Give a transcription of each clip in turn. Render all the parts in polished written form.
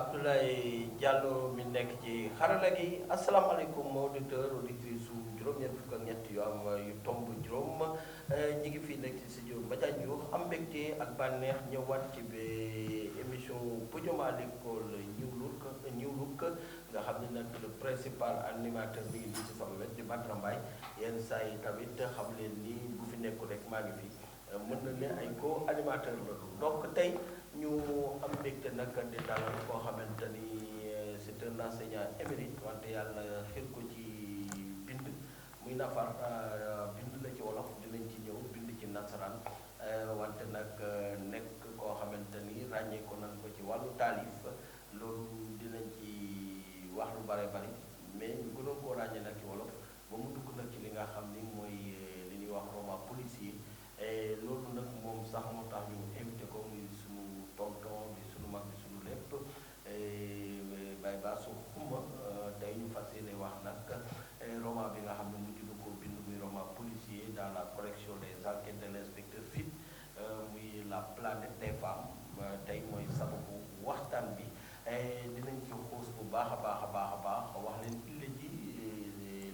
Abdoulaye Diallo mi nekk ci xarala gi asalaamaaleykum auditeur auditrice su juróom-ñeent fukk ak ñett yu am yu tomb juróom ñi ngi fii nekk ci studio Mbadiane Diouf am mbégte ak bànneex ñëwaat ci ba émission Podium à l'école New Look nga xam ne nag le principal animateur mi ngi nii ci sama wet di Badara Mbaye yenn saa yi tamit xam leen ni bu fi nekkul rek maa ngi fi mën na ne ay co-animateur la donc tey ñu am mbégte nag di dalal koo xamante ni c'est un enseignant émérite wante yàlla xir ko ci bind muy nafar bind la ci wolof dinañ ci ñëw bind ci nasaraan wante nag nekk koo xamante ni ràññee ko nan ko ci wàllu taalif loolu dinañ ci wax lu bare bari mais ñu gënoon koo ràññee nag ci wolof ba mu dugg nag ci li nga xam ni mooy li ñuy wax roman policier loolu nag moom sax moo tax ñu invité ko muy sunu tonton bi sunu mag bi sunu lépp Baye Bassou Xuma tey ñu fas yéene wax nag roman bi nga xam ne mujj na ko bind muy roman policier dans la collection des enquêtes de l'inspecteur Fit muy la planète des femmes tey mooy sababu waxtaan bi dinañ ci xuus bu baax a baax a baax a baax wax leen illa ji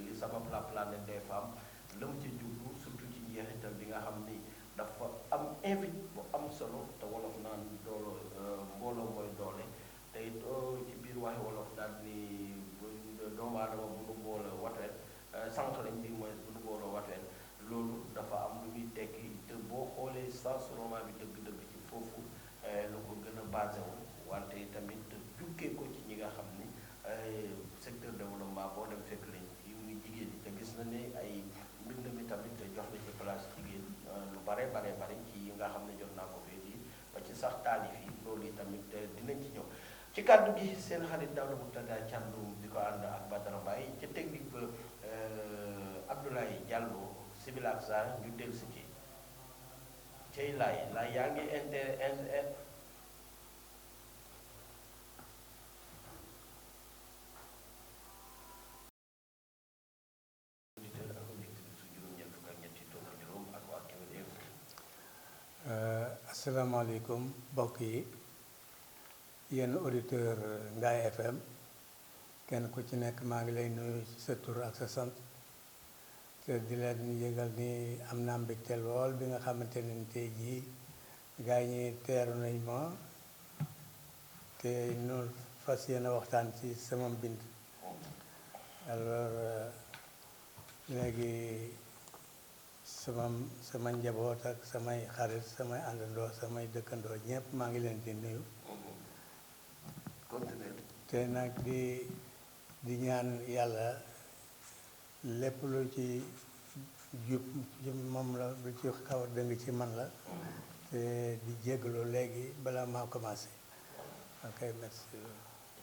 li sabab la planète des femmes la mu ci jublu surtout ci njeexital bi nga xam ni dafa am invite bu am solo te wolof naan doolo mbooloo mooy doole te it ci biir waxi wolof daal ni doomu aadama bu nu boole watweel sànq lañ di mooy bu nu boole watweel loolu dafa am lu muy tekki te boo xoolee sens roman bi dëgg-dëgg ci foofu lu ko gën a basé wu wante tamit jukkee ko ci ñi nga xam ni secteur développement boo dem fekk lañ ci muy jigéen ñi te gis na ne ay mbind mi tamit jox na ci place jigéen lu bare ci yi nga xam ne jot naa ko fee di ba ci sax taalif yi loolu yi tamit dinañ ci ñëw ci kàddu gi seen xarit Daouda Mourtada Thiandoum di ko ànd ak Badara Mbaye ci technique ba Abdoulaye Diallo Sibyl ak Sarr ñu dellu si ci cey laay yaa ngi asalaamaaleykum mbokk yi yéen auditeur Ngaye FM kenn ku ci nekk maa ngi lay nuyu ci sa tur ak sa sant te di leen yëgal ni am naa mbégte lool bi nga xamante ne tey jii gaa ñi teeru nañ ma te ñu fas yéene waxtaan ci sama mbind alors léegi sama njaboot ak samay xarit samay àndandoo samay dëkkandoo ñëpp maa ngi leen di nuyu te nag di ñaan yàlla lépp lu ci jub ci moom la lu ci xaw a dëng ci man la te di jégalu léegi balaa maa commencé ok merci.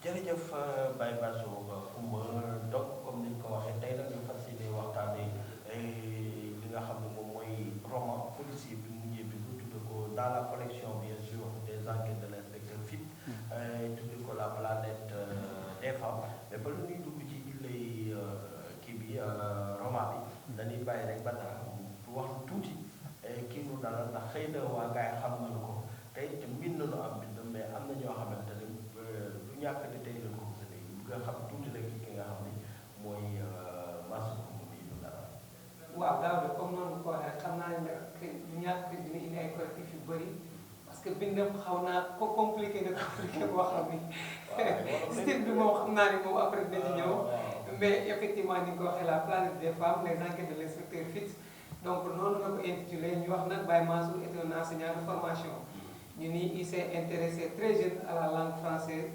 jërëjëf Baye Bassou Xuma donc comme ni ñu ko waxee tey nag ñu fas yéene waxtaanee li nga xam ne moom mooy roman policier bi mu ñëwee bi ñu tudd ko dans la collection bien sûr des enquêtes de l'inspecteur Fit tudd ko la planète des femmes mais ba lu ñuy dugg ci lay kii bi roman bi dañuy bàyyi rek Badara bu wax tuuti kii nu dalal ndax xëy na waa gars yi xam nañu ko tey te mbind nañu am mbind mais am na ñoo xamante ne du ñàkk ne tey lañu ko gis nga xam tuuti rek ki nga xam ne mooy Bassou Xuma bi nu dalal. waaw Daouda comme noonu ko waxee xam naa ne du ñàkk dina indi ay correctif yu bëri parce que bindam xaw naa ko compliqué boo xam ni style bi moom xam naa ni moom après dina ci ñëw mais effectivement ni nga ko waxee la planète des femmes les enquêtes de l'inspecteur Fit donc noonu nga ko intitulé ñu wax nag Baye Mansour est un enseignant de formation ñu ni il s'est intéressé très jeune à la langue française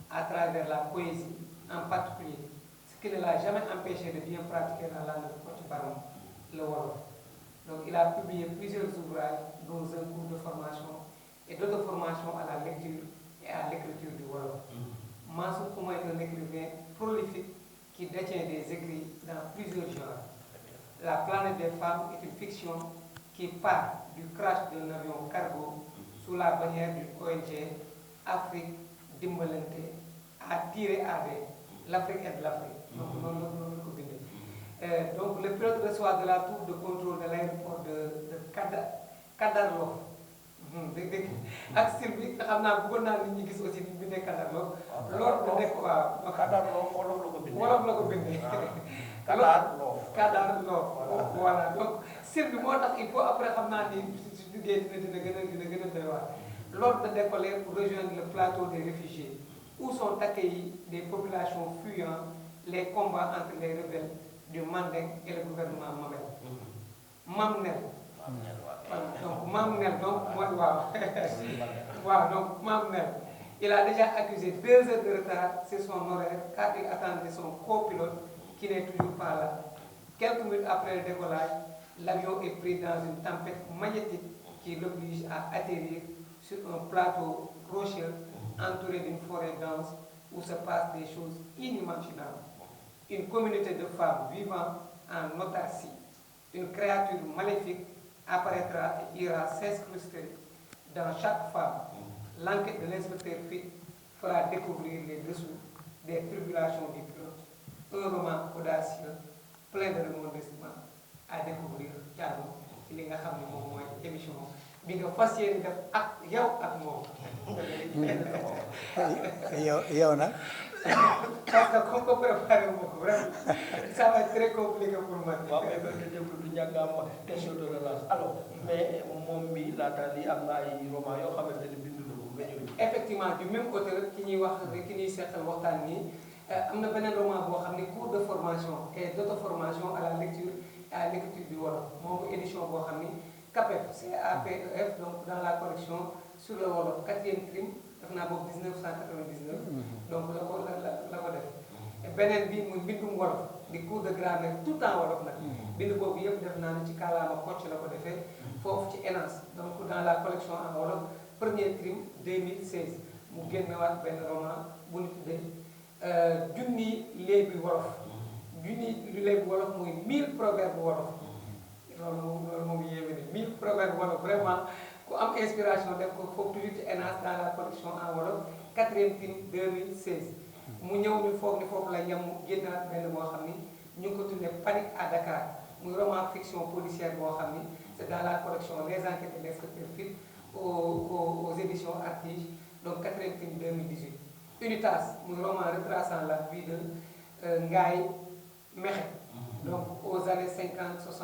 à travers la poésie en particulier ce qui ne l'a jamais empêché de bien pratiquer la langue de Kocc Barma le wolof. Donc il a publié plusieurs ouvrages dont un cours de formation et d'autres formations à la lecture et à l'écriture du wolof. Mansour Xuma est un écrivain prolifique qui détient des écrits dans plusieurs genres. La planète des femmes est une fiction qui part du crash d'un avion cargo sous la bannière d'une ONG Afrique Dimbalante à tirer à l'Afrique et de l'Afrique. Donc noonu la ko bindee. Donc le pilote reçoit de la tour de contrôle de l'aéroport de Kadarlof dégg ak style bi nga xam naa bëggoon naa nit ñi gis aussi ni bindee Kadarloo. loolu da nekk waaw. Kadarloo wolof la ko bindee. wolof la ko bindee. Kadarloo. voilà donc style bi moo tax il faut après xam naa ni su duggee dina gën a doy waar. L'ordre de décoller pour rejoindre le plateau des réfugiés où sont accueillis des populations fuyant les combats entre les rebelles du Mandeng et le gouvernement Mamel. Mamnel. Donc Mamnel, donc moi, wow, donc Mamnel. Il a déjà accusé 2 heures de retard sur son horaire car il attendait son copilote qui n'est toujours pas là. Quelques minutes après le décollage, l'avion est pris dans une tempête magnétique qui l'oblige à atterrir sur un plateau rocheux entouré d'une forêt dense où se passent des choses inimaginables. Une communauté de femmes vivant en autarcie, une créature maléfique apparaîtra et ira s'incruster dans chaque femme. L'enquête de l'inspecteur Pitt fera découvrir les dessous des tribulations du pilote. Un roman audacieux, plein de rebondissements à découvrir. Thiago li nga xam ne moom mooy émission bi nga fas yéene def ak yow ak moom. yow nag. parce que comme que préparé wu ma ko vraiment ça va être très compliqué pour moi. waaw mais même du ñàkk a am question de relance alors mais moom mi laata lii am na ay roman yoo xamante ne bindu na ko nga ñëw. effectivement du même auteur ki ñuy wax ki ñuy seqal waxtaan nii am na beneen roman boo xam ne cours de formation et d'auto-formation à la lecture et à l'écriture du wolof moom édition boo xam ni CAPEF CAPEF donc dans la collection sur le wolof 4e trim def naa boobu 1999. donc la ko def. beneen bi muy mbindum wolof di cours de grammaire tout temps wolof nag. bind boobu yëpp def naa ne ci kàllaama Kocc la ko defee foofu ci ENAS donc dans la collection en wolof 1er trim 2016 mu génnewaat benn roman bu ñu tuddee junni léebi wolof. junni léebi wolof muy 1000 proverbes wolof. loolu moom yéeme ne 1000 proverbes wolof vraiment ku am inspiration def ko foofu toujours ci ENAS dans la collection en wolof 4e trim 2016. mu ñëw ñu foog ni foofu la yem mu génnaat benn boo xam ni ñu ngi ko tuddee Panique à Dakar muy roman fiction policière boo xam ni c'est dans la collection Les Enquêtes de l'inspecteur Pitt aux éditions Artige donc 4e trim 2018. Unitas muy roman retraçant la vie de Ngaye Mékhé donc aux années 50-60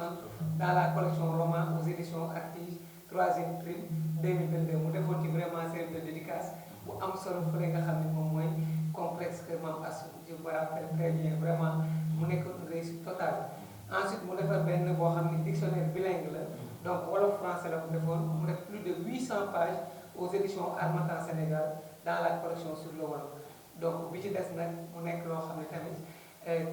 dans la collection roman aux éditions Artige 3e trim 2022 mu defoon ci vraiment série de dédicace bu am solo fële nga xam ne moom mooy complexe que Mame Assou je me rappelle très bien vraiment mu nekk une réussite totale. Ensuite mu defar benn boo xam ne dictionnaire bilingue la donc wolof français la ko defoon mu def plus de 800 pages aux éditions Harmattan Sénégal dans la collection sur le wolof donc bi ci des nag mu nekk loo xam ne tamit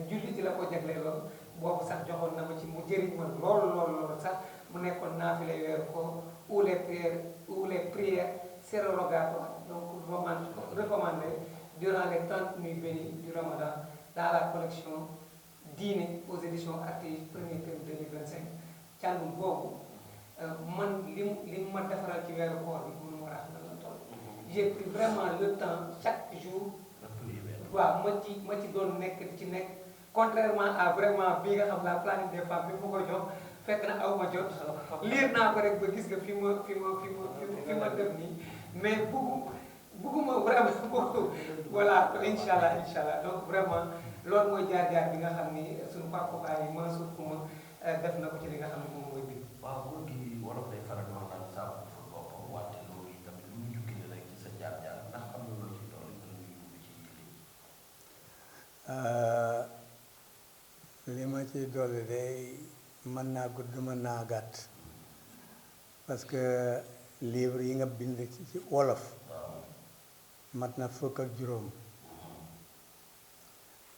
jullit la ko jagleeloon boobu sax joxoon na ma ci mu jëriñ ma lool sax mu nekkoon naafile weeru ko ou les prières sérologatoires donc recommandé durant les 30 nuits bénies du Ramadan dans la collection Diine aux éditions Artige 1er trim 2025 càndum boobu man li ma defaral ci weeru koor bi mënu ma wax la toll. J'ai pris vraiment le temps chaque jour. waaw ma ci doon nekk di ci nekk contrairement à vraiment bii nga xam la planète des femmes bi ma ko jox fekk na aw ma jot liir naa ko rek ba gis nga fi ma def nii mais bugguma vraiment beaucoup voilà incha allah donc vraiment loolu mooy jaar-jaar bi nga xam ni suñu papa baay yi Mansour Kouma def na ko ci li nga xam ne moom mooy bind. waaw góor gi wolof day faral di wax naan saabu pour boppam wante loolu yi tamit lu ñu jukki rek ci sa jaar-jaar ndax am na loolu ci tool yi nga ñu yóbbu ci li ma ci dolli day mën naa gudd mën naa gàtt parce que livre yi nga bind ci wolof mat na fukk ak juróom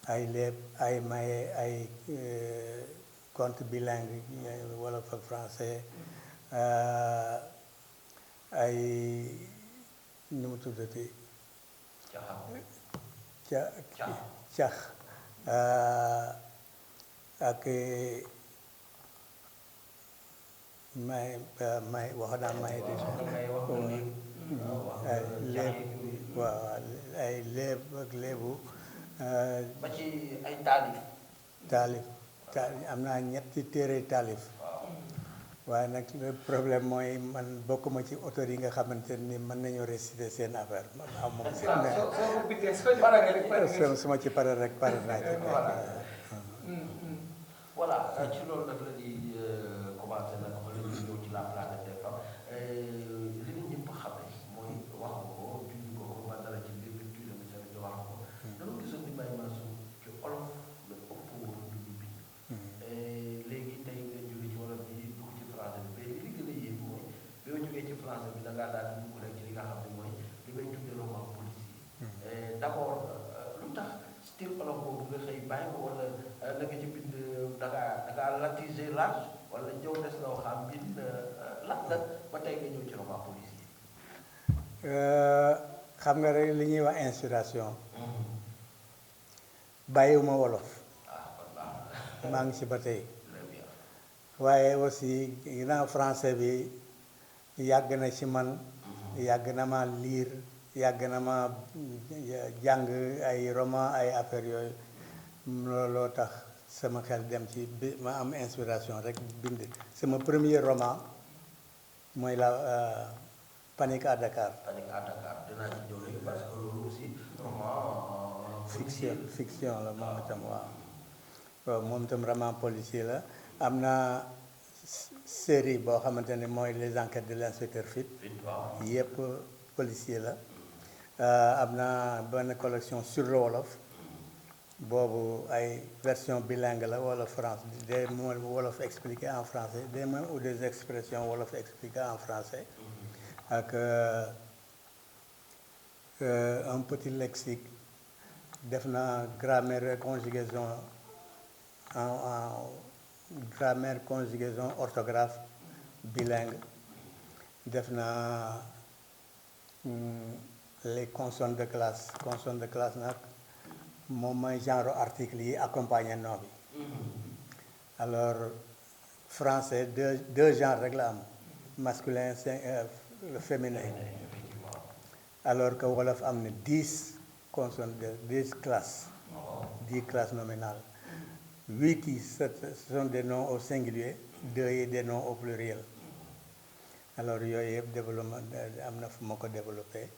ay léeb ay maye ay conte bilingue wolof ak français ay nu mu tuddati cax ak may wax naa may di léeb waaw ay léeb ak léebu ba ci ay taalif taalif am naa ñetti téere taalif waaye nag le problème mooy man bokkuma ci auteurs yi nga xamante ni mën nañoo réciter seen affaire man aw moom seen waaw soo ko bindee soo paree rek pare nga su ma ci pare rek pare naa ci. voilà ci loolu nag la ñuy commencé nag ba la ñuy ñëw ci la planète des femmes li nga ñëpp xamee mooy wax nga ko junj ko ko ba dara ci biir culture bi tamit wax nga ko dama gisoon ni may maasu ci olof la ëpp woon lu ñu bind léegi tey nga jóge ci wolof bi dugg ci français bi mais li gën a yéem mooy bi ma jógee ci français bi da ngaa daal di dugg rek ci li nga xam ne mooy li may tuddee roman policier d'abord lu tax style olof boobu nga xëy bàyyi ko wala la nga ci bind da ngaa latiser large wala ñëw des na xam bind lan la ba tey nga ñëw ci roman policier. xam nga rek li ñuy wax inspiration. bàyyiwuma wolof. maa ngi ci ba tey. waaye aussi ginnaaw français bi yàgg na ci man. yàgg na ma lire yàgg na ma jàng ay roman ay affaires yooyu looloo tax sama xel dem ci bi ma am inspiration rek bind sama premier roman mooy la Panique à Dakar. Panique à Dakar dinaa ci ñëw léegi parce que loolu aussi roman fiction la moom itam waaw moom itam roman policier la am na série boo xamante ne mooy les enquêtes de l'inspecteur Fit yëpp policier la am na benn collection sur le wolof boobu ay version bilingue la wolof France des mots wolof expliqués en français des mots ou des expressions wolof expliquées en français ak un petit lexique def na grammaire conjugaison en grammaire conjugaison orthographe bilingue def na les consonnes de classe nag moom mooy genre article yi accompagné nom bi alors français deux genres rek la am masculin le féminin alors que wolof am na 10 consonnes de 10 classes 10 classes nominales 8 yi ce sont des noms au singulier 2 yi des noms au pluriel alors yooyu yëpp développement am na fu ma ko développé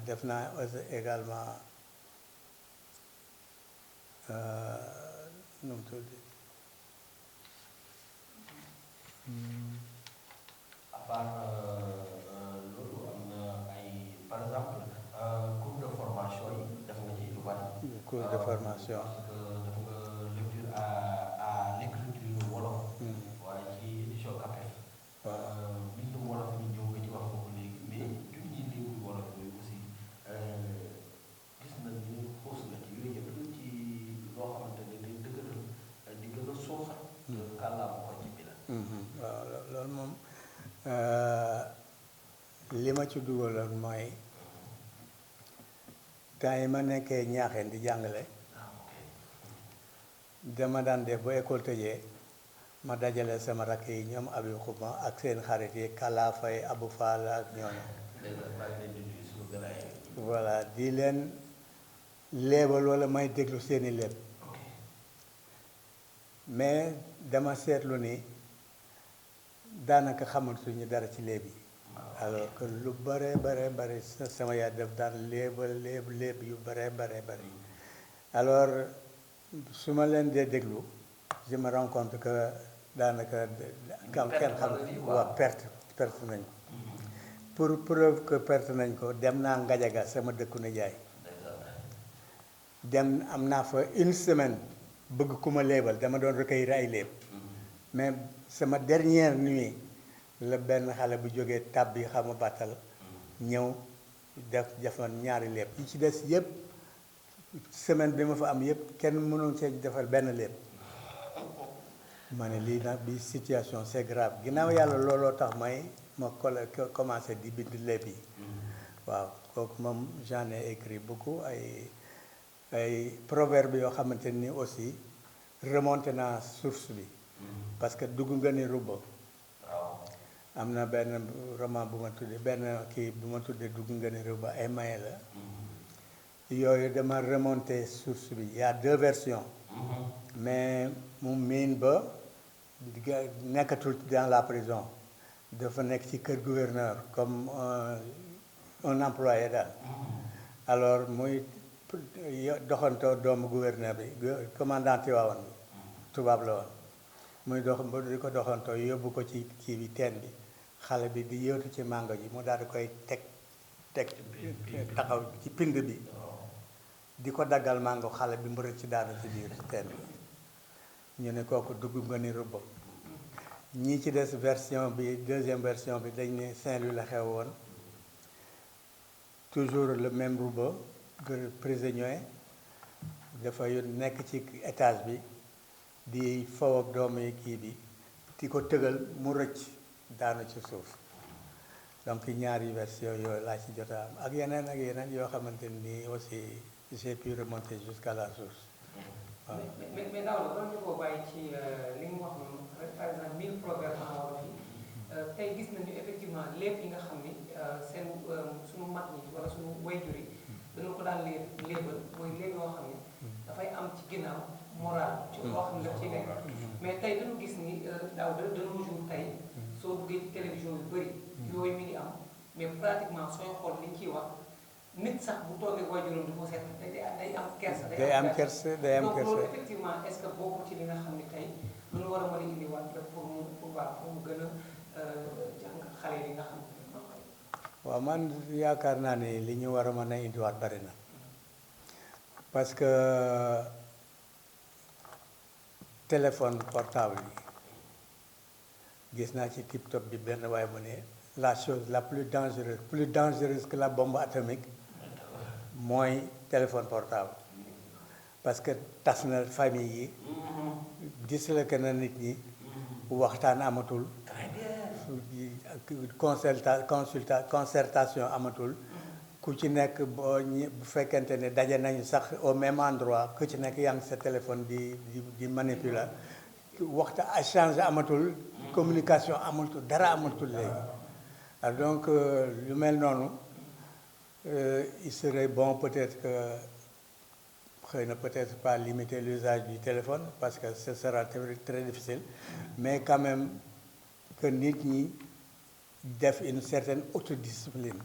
def naa également nu mu tudd à part loolu am na ay par exemple cours de formation yi def nga ci lu bari. cours de formation parce que def nga lecture à l'écriture wolof. waaye ci édition CAPEF. bindu wolof ñu ñëw nga ci wax ko léegi mais junj livre wolof yooyu aussi gis nañ ni xuus nga ci yooyu yëpp ci loo xamante ne day dëgëral di gën a suuxat. kàllaama ko ci bi la. waaw loolu moom li ma ci dugaloon mooy temps yi ma nekkee ñaaxeen di jàngale dama daan def ba école tëjee ma dajale sama rakk yi ñoom abi xuma ak seen xarit yi Kalla Faye Abou Fall ak ñooñu voilà di leen léebal wala may déglu seeni léeb mais dama seetlu ni daanaka xamatuñu dara ci léeb yi alors que lu bare bare sama yaay def daan léeb yu bare alors su ma leen dee déglu je me rends compte que daanaka kenn xam waa perte nañ ko pour preuve que perte nañ ko dem naa Ngajaga sama dëkku nijaay dem am naa fa une semaine bëgg ku ma léebal dama doon recueillir ay léeb mais sama dernière nuit la benn xale bu jógee tab bi xama bàttal ñëw defal ñaari léeb yi ci des yëpp semaine bi ma fa am yëpp kenn mënoon see defal benn léeb ma ne lii nag bi situation c'est grave ginnaaw yàlla looloo tax ma commencé di bind léeb yi waaw kooku moom j'en ai écrit beaucoup ay proverbes yoo xamante ni aussi remonté naa source bi parce que dugg nga ni ruba am na benn roman bu ma tuddee benn kii bu ma tuddee dugg nga ni ruba ay maye la yooyu dama remonté source bi y a 2 versions mais mu miin ba nekkatul dans la prison dafa nekk ci kër gouverneur comme un employé daal. alors muy doxantoo doomu gouverneur bi commandant Tivaouane bi tubaab la woon muy di ko doxantoo yóbbu ko ci kii bi teen bi xale bi di yóotu ci mango ji mu daal di koy teg taxaw ci pind bi di ko daggal mango xale bi mu rëcc ci daanu ci biir teen bi ñu ne kooku dugg nga ni rëbb ñii ci des version bi deuxième version bi dañ ne Saint-Louis la xew woon toujours le même Rouba prisonnier dafay nekk ci étage bi di faw ak doomu kii bi di ko tëgal mu rëcc daanu ci suuf donc ñaari version yooyu laa ci jot a am ak yeneen yoo xamante ni aussi j'ai pu remonter jusqu'à la source waaw. mais daaw la doon ñu ko bàyyi ci li mu wax noonu par exemple 1000 proverbes en wolof yi tey gis nañu effectivement lépp yi nga xam ni seen suñu mag ñi wala suñu wayjur yi dañu ko daan léebal mooy léeb yoo xam ni dafay am ci ginnaaw moral ci loo xam ne daf ci nekk mais tey dañu gis ni daaw de nos jours tey soo duggee ci télévision yu bëri yooyu mi ngi am mais pratiquement sooy xool li ñu ciy wax nit sax bu toogee waajuram di ko seet day am kersa. day am kersa donc loolu effectivement est-ce que bokk ci li nga xam ne tey lu ñu war a mën a indiwaat la pour mu gën a jàng xale yi nga xam ne. waaw man yaakaar naa ne li ñu war a mën a indiwaat bari na parce que téléphone portable yi gis naa ci TikTok bi benn waaye mu ne la chose la plus dangereuse que la bombe atomique mooy téléphone portable parce que tas na famille yi disloqué na nit ñi waxtaan amatul concertation amatul ku ci nekk bu fekkente ne daje nañu sax au même endroit ku ci nekk yaa ngi sa téléphone di manipuler waxta échange amatul communication amatul dara amatul léegi donc lu mel noonu il serait bon peut-être que xëy na peut-être pas limiter l'usage du téléphone parce que ce sera très difficile mais quand même que nit ñi def une certaine autodiscipline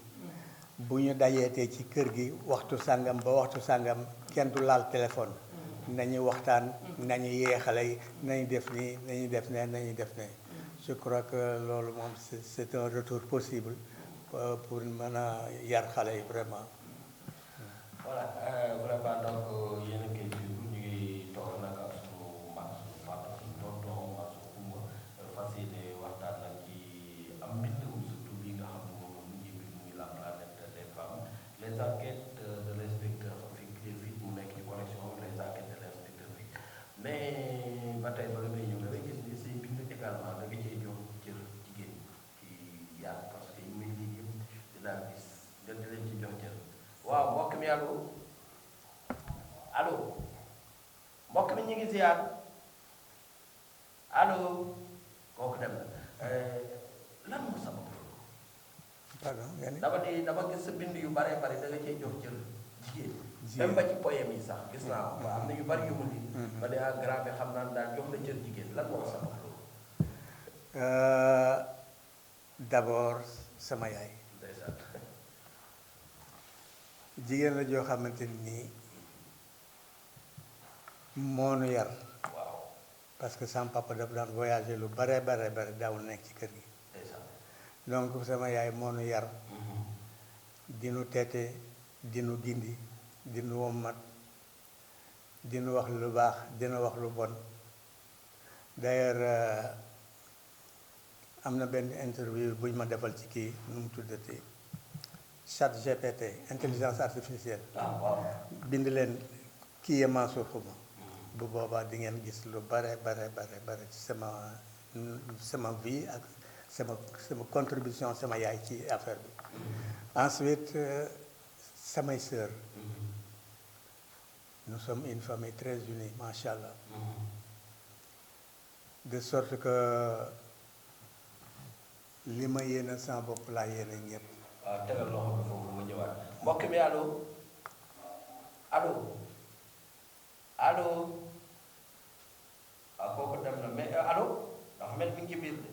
bu ñu dajeetee ci kër gi waxtu sàngam ba waxtu sàngam kenn du laal téléphone nañu waxtaan nañu yeexale yi nañu def nii nañu def ne nañu def ne je crois que loolu moom c'est un retour possible pour mën a yar xale yi vraiment. voilà vraiment donc yéen a ngi koy ñu ngi toog nag ak suñu mag suñu papa suñu tonton ak suñu kumba fas yéene waxtaan nag ci am mbind surtout bi nga xam ne moom mu ngi bind muy la planète des femmes les enquêtes de l'inspecteur Fik mu nekk ci connexion les enquêtes de l'inspecteur Fik mais ba tey bala ngay ñëw dafay gis ni say bind également da nga cee jox cër jigéen ci yaar parce que yu mel nii yëpp dinaa gis nga di leen ci jox cër waaw mbokk mi allo allo mbokk mi ñu ngi ziar allo kooku dem na lan moo sabab loolu. pardon dama gis sa bind yu bare bare da nga cee jox cër jigéen. même ba ci poème yi sax gis naa ko am na yu bari yu mu lii. ba ne grand bi xam naa daal jox la cër jigéen lan moo sabab loolu. d'abord sama yaay. ndeysaan. jigéen la joo xamante nii moonu yar. waaw. parce que sama papa daf daan voyager lu bare daawul nekk ci kër gi. ndeysaan. donc sama yaay moonu yar. dinu teete dinu gindi dinu wommat dinu wax lu baax dinu wax lu bon d'ailleurs am na benn interview bu ñu ma defal ci kii nu mu tuddati ChatGPT intelligence artificielle. waaw. bind leen kii ya Mansour Xuma bu boobaa di ngeen gis lu bare ci sama vie ak sama contribution sama yaay ci affaire bi. Ensuite samay sœurs nous sommes une famille très unie macha allah. de sorte que li ma yéene sama bopp laa yéene ñëpp. waaw tegal loxo bi foofu ma ñëwaat mbokk mi allo allo allo waaw kooku dem na mais allo ndax mel mi ngi ci biir de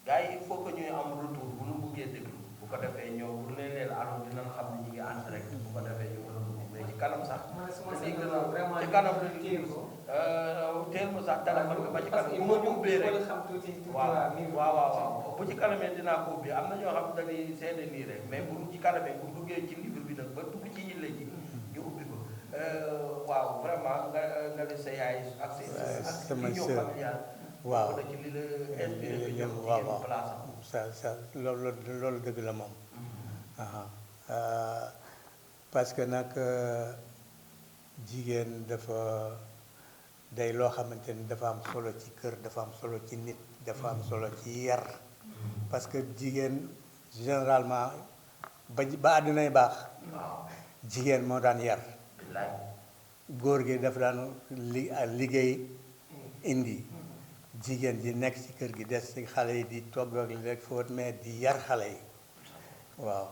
gars yi il faut que ñuy am retour bu nu buggee déglu bu ko defee ñëw bu leen leen allo dinañ xam ne ñu ngi en direct bu ko defee ñu mën a dugg mais ci kanam sax. dañuy gën a ci kanam la ñuy gis teel ma sax téléphone nga ba ci kanam bu ma ubbee rek waaw bu ci kanamee dinaa ko ubbi am na ñoo xam ne dañuy seede nii rek mais bu ci kanamee bu duggee ci livre bi nag ba dugg ci yille ji ñu ubbi ko waaw vraiment nga ne sa yaay ak sa union familiale waaw ci li la inspiré bi ñëw waaw place ça loolu dëgg la moom parce que nag jigéen dafa day loo xamante ni dafa am solo ci kër dafa am solo ci nit dafa am solo ci yar parce que jigéen généralement ba àddinay baax jigéen moo daan yar góor gi dafa daan liggéey indi jigéen ji nekk ci kër gi des ci xale yi di togg ak li rek fóot mais di yar xale yi waaw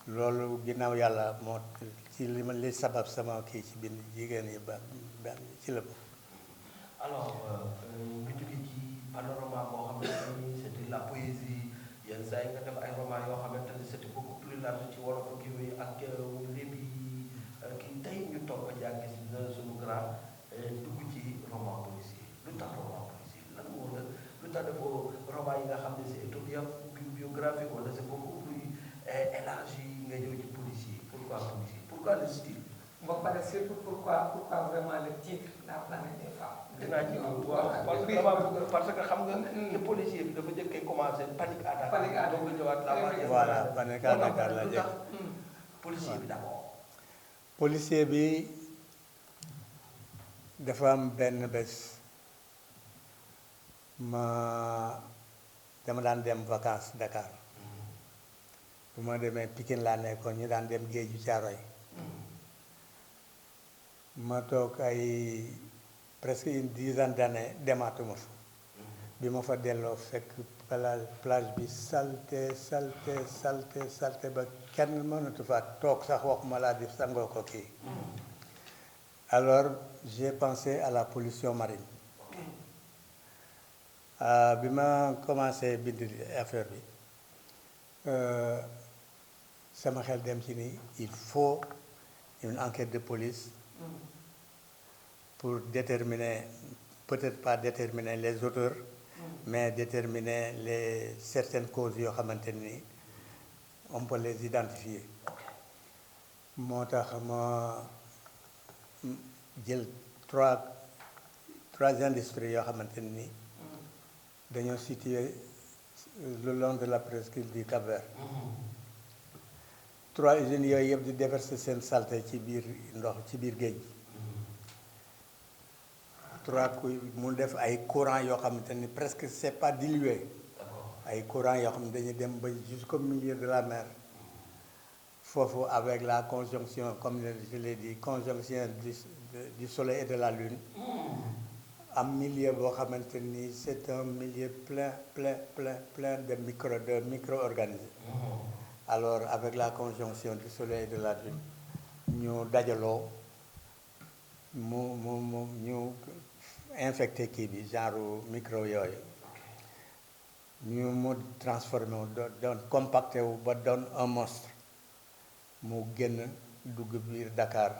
loolu ginnaaw yàlla moo ci li sabab sama kii ci bind jigéen yi ba ci la. alors nga jóge ci panorama boo xamante ni c'était la poésie yenn saa yi nga def ay romans yoo xamante ni c'était beaucoup plus large ci wolof ak yooyu ak lébi kii tey ñu toog ba jàng gis suñu grand dugg ci roman policier lu tax roman policier lan moo la lu tax defoo roman yi nga xam ne c'est autobiographique wala c'est beaucoup plus élargi nga ñëw ci policier pourquoi le style. ba pare surtout pourquoi vraiment le titre la planète des femmes. dinaa ci parce que xam nga. le policier bi dafa jëkkee commencé panique à Dakar. panique à Dakar donc ñëwaat la voilà panique à Dakar la jëkk policier bi d'abord. policier bi dafa am benn bés dama daan dem vacances Dakar bu ma demee Pikine laa nekkoon ñu daan dem géeju Caaroy ma toog ay presque une dizaine d'années demaatuma fa bi ma fa delloo fekk plage bi salte ba kenn mënatu fa toog sax waxuma laa di sangoo ko kii alors j'ai pensé à la pollution marine bi ma commencé bind affaire bi sama xel dem ci ni il faut une enquête de police pour déterminer, peut-être pas déterminer les auteurs, mais déterminer certaines causes yoo xamante ni on peut les identifier. moo tax ma jël trois industries yoo xamante ni dañoo situé le long de la presqu'île du Cap-Vert. 3 usines yooyu yëpp di déverser seen saleté ci biir ndox ci biir géej gi. 3 mu def ay courant yoo xamante ni presque c'est pas dilué ay courant yoo xam ne dañuy dem ba jusqu'au milieu de la mer foofu avec la conjonction comme je l'ai dit conjonction du soleil et de la lune am milieu boo xamante ni c'est un milieu plein de micro-organismes. Alors avec la conjonction du soleil et de la lune ñu dajaloo ñu infecté kii bi genre micro yooyu ñu mu transformé wu doon compacté wu ba doon un monstre mu génn dugg biir Dakar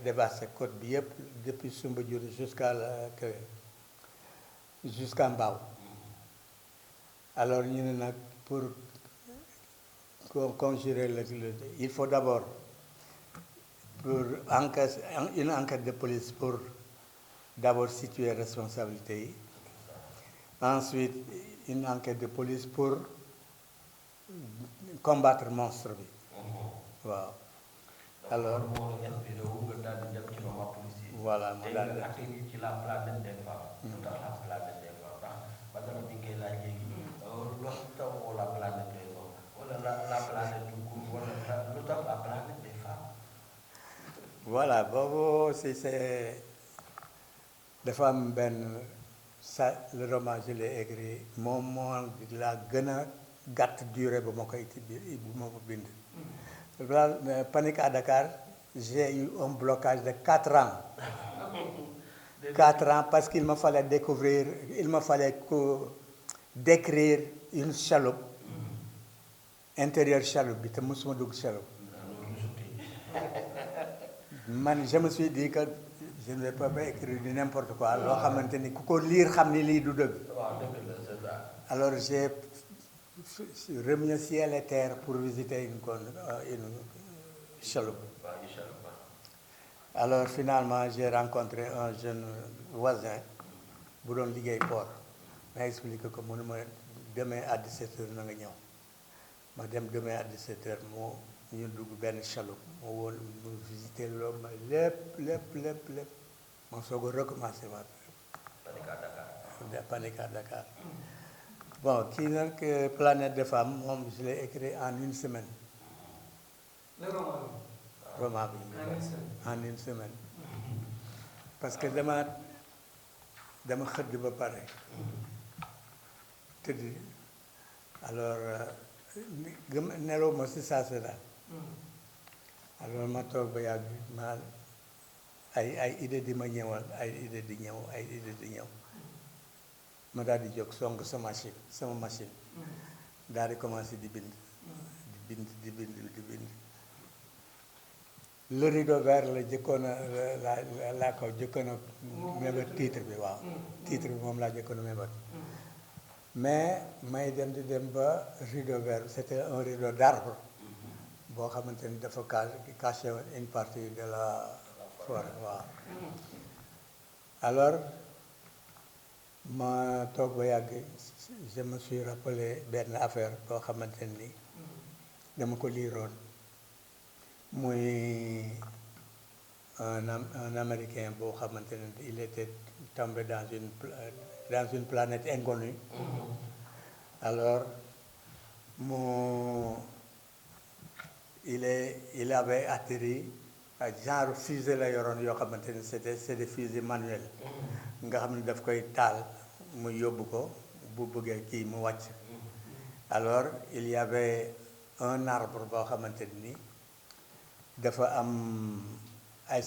dévasté côte bi yëpp depuis Soumbédioune jusqu'à Mbao. Alors ñu ne nag pour conjurer il faut d'abord pour une enquête de police pour d'abord situer responsabilité yi ensuite une enquête de police pour combattre monstre bi waaw alors voilà mu daal di ci la planète des femmes. lu tax la planète des femmes ndax ba dara bi ngay laaj léegi lu tax la planète des hommes wala la planète du coup wala lu tax la planète des femmes. voilà boobu si c'est dafa am benn le roman je l'ai écrit moom moo la gën a gàtt durée ba ma koy bu ma ko bind. Panique à Dakar j'ai eu un blocage de 4 ans 4 ans parce qu'il me fallait décrire une chaloupe intérieur chaloupe bi te mosuma dugg chaloupe man je me suis dit que je ne vais pas écrire du n'importe quoi loo xamante ni ku ko lire xam ni lii du dëgg. Alors j'ai remis ciel et terre pour visiter une chaloupe. Alors finalement j'ai rencontré un jeune voisin bu doon liggéey port ma expliqué ko mënuma demain à 17h na nga ñëw ma dem demain à 17h moo ñu dugg benn chaloupe moo woon mu visité loolu ma lépp ma soog a recommencé waat Panique à Dakar bon kii nag Planète des Femmes moom je l'ai écrit en une semaine. Le roman bi en une semaine parce que dama xëdd ba pare tëdd alors nelaw ma si saa si daal alors ma toog ba yàgg ma ay idée di ma ñëwal ay idée di ñëw ma daal di jóg song sama machine daal di commencé di bind le rideau vert la jëkkoon a laa ko jëkkoon a mébét titre bi waaw titre bi moom laa jëkkoon a mébét mais may dem di dem ba rideau vert c'était un rideau d'arbre boo xamante ni dafa caché une partie de la forêt waaw alors ma toog ba yàgg je me suis rappelé benn affaire boo xamante ni dama ko liiroon muy un Américain boo xamante ne il était tombé dans une planète inconnue. Alors il avait atterri genre fusée la yoroon yoo xamante ne c'est des fusées manuelles nga xam ne daf koy taal mu yóbbu ko bu bëggee kii mu wàcc. Alors il y avait un arbre boo xamante ni dafa am ay